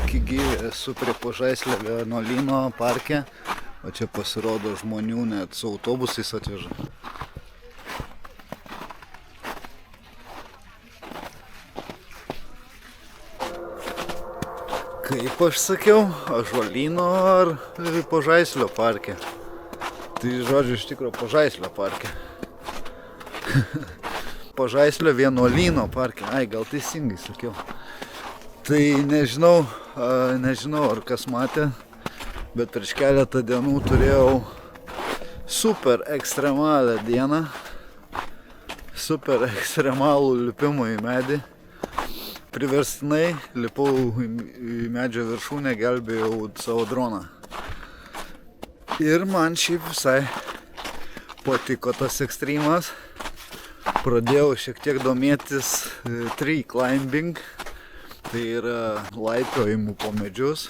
Sveiki gyvi, esu prie Pažaislio vienuolyno parke, o čia pasirodo žmonių net su autobusais atveža. Kaip aš sakiau, Ąžuolyno ar Pažaislio parke. Tai žodžiu iš tikro Pažaislio parke. Pažaislio vienuolyno parke, gal teisingai sakiau. Tai nežinau ar kas matė, bet prieš keletą dienų turėjau super ekstremalią dieną, super ekstremalų lipimą į medį. Priverstinai lipau į medžio viršūnę, gelbėjau savo droną. Ir man šiaip visai patiko tas ekstremas. Pradėjau šiek tiek domėtis tree climbing. Tai yra laipiojimu po medžius.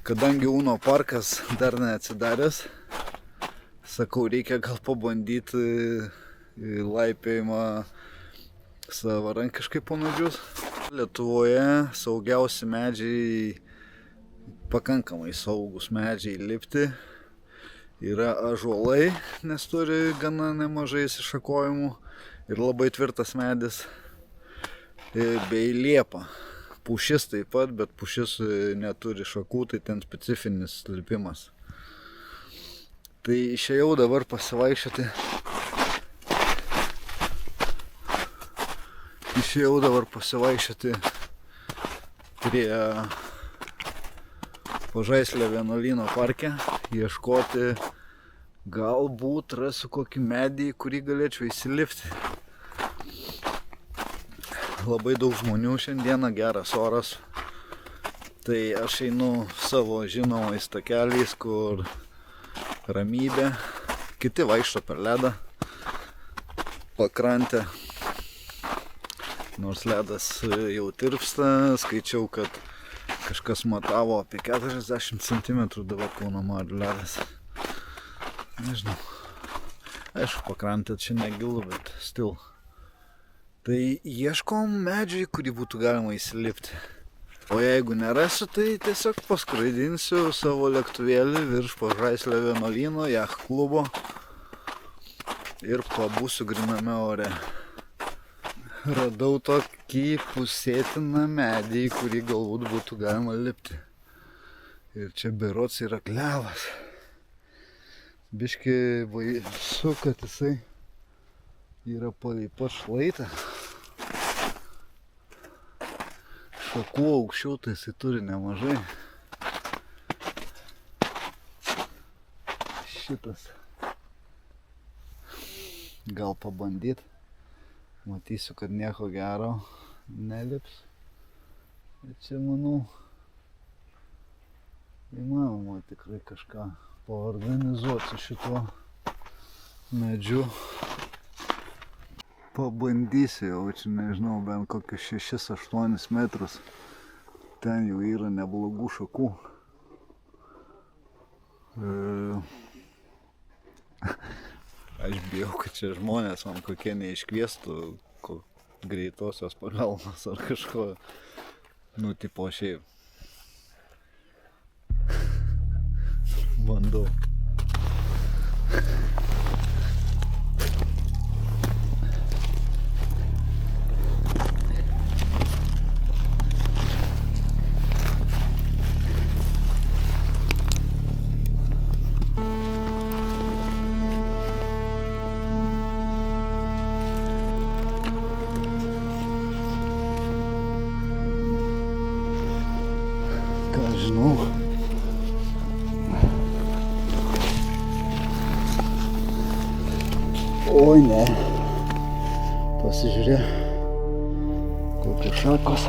Kadangi Uno parkas dar neatsidaręs, sakau, reikia gal pabandyti laipiojimą savarankiškai po medžius. Lietuvoje saugiausi medžiai, pakankamai saugus medžiai lipti yra ąžuolai, nes turi gana nemažai išsišakojimų ir labai tvirtas medis, bei liepa. Pušis taip pat, bet pušis neturi šakų, tai ten specifinis lipimas. Tai išėjau dabar pasivaikščioti. Prie Pažaislio vienuolyno parke, ieškoti, galbūt rasiu kokį medį, kurį galėčiau įsilipti. Labai daug žmonių šiandieną, geras oras. Tai aš einu savo žinomais takeliais, kur ramybė. Kiti vaikšto per ledą, pakrantę. Nors ledas jau tirpsta, skaičiau, kad kažkas matavo apie 40 cm dabar Kauno Marių ledas. Nežinau. Aišku, pakrantė čia negilu, bet still. Tai ieškom medžiai, kurį būtų galima įsilipti. O jeigu nerasiu, tai tiesiog paskraidinsiu savo lėktuvėlį virš Pažaislio vienuolyno, jacht klubo ir pabūsiu gryname ore. Radau tokį pusėtiną medį, kurį galbūt būtų galima lipti. Ir čia berods yra klevas. Biški baisu, kad jisai yra palei pat šlaitą. Šakų aukščiau, tai jisai turi nemažai. Šitas. Gal pabandyt. Matysiu, kad nieko gero nelips. Bet čia, manau, įmanoma tikrai kažką paorganizuoti su šituo medžiu. Pabandysiu jau, čia nežinau, bent kokius 6-8 metrus. Ten jau yra neblogų šakų. Aš bijau, kad čia žmonės man kokie neiškviestų greitosios pagalbos ar kažko. Nu, tipo šiaip. Bandau. Oi ne, pasižiūrė, kokios šakos.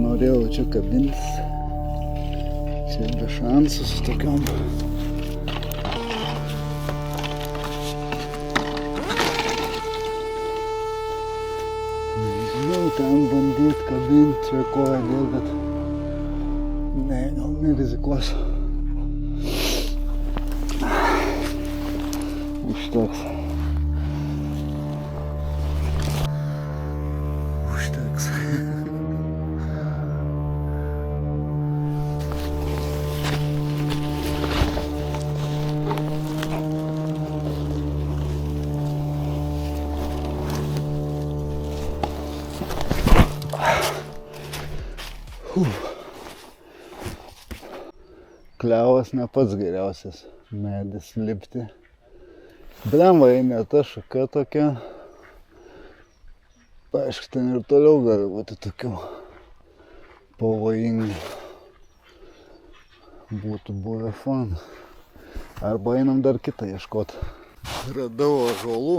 Norėjau čia kabintis, čia be šansų su tokiom. Nežinau, ten bandyt kabinti, čia koja dėl, bet ne, gal nerizikuosiu. Užteks. Klevas ne pats geriausias medis lipti. Blemba, ne ta šaka tokia. Aišku, ten ir toliau gali būti tokių pavojingų. Būtų buvę fan. Arba einam dar kitą ieškot. Radau ąžuolų.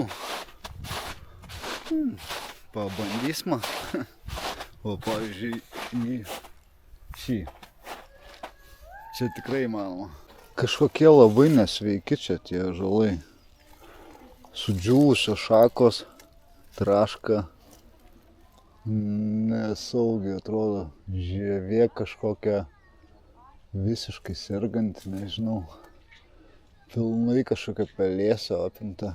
Pabandysime. O pavyzdžiui, šį. Čia tikrai įmanoma. Kažkokie labai nesveiki čia tie ąžuolai. Sudžiūvusios šakos, traška. Nesaugiai atrodo. Žievė kažkokia visiškai serganti, nežinau. Pilnai kažkokia pelėsio apimta.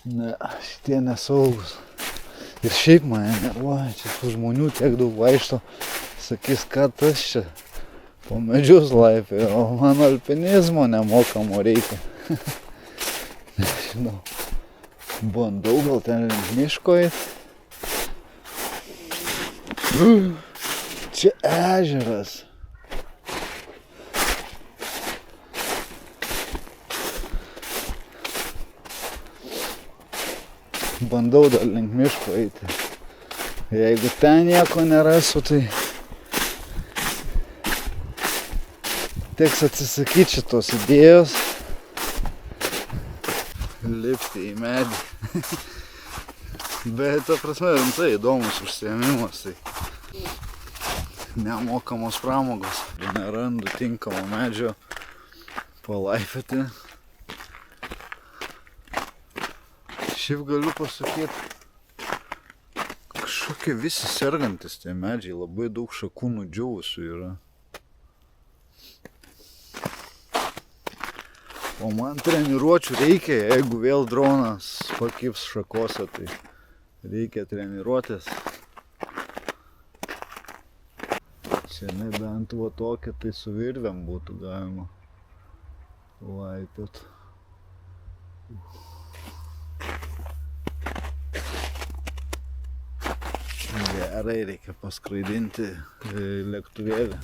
Ne, šitie nesaugus. Ir šiaip mane nervuoja, čia tų žmonių tiek daug vaikšto. Sakys, ką tas čia po medžius laipioja, o man alpinizmo nemokamo reikia. Nežinau. Bandau gal ten link miško eit. Čia ežeras. Bandau dar link miško eiti. Jeigu ten nieko nerasiu, tai teks atsisakyti šitos idėjos. Lipti į medį. Bet, ta prasme, rimtai įdomus užsiėmimas. Tai nemokamos pramogos. Nerandu tinkamo medžio palaipioti. Šiaip galiu pasakyti, kažkokie visi sergantis tie medžiai, labai daug šakų nudžiūvusių yra. O man treniruočių reikia, jeigu vėl dronas pakibs šakose, tai reikia treniruotis. Čia nebent va tokia, tai su virvėm būtų galima laipiot. Gerai, reikia paskraidinti lėktuvėlį.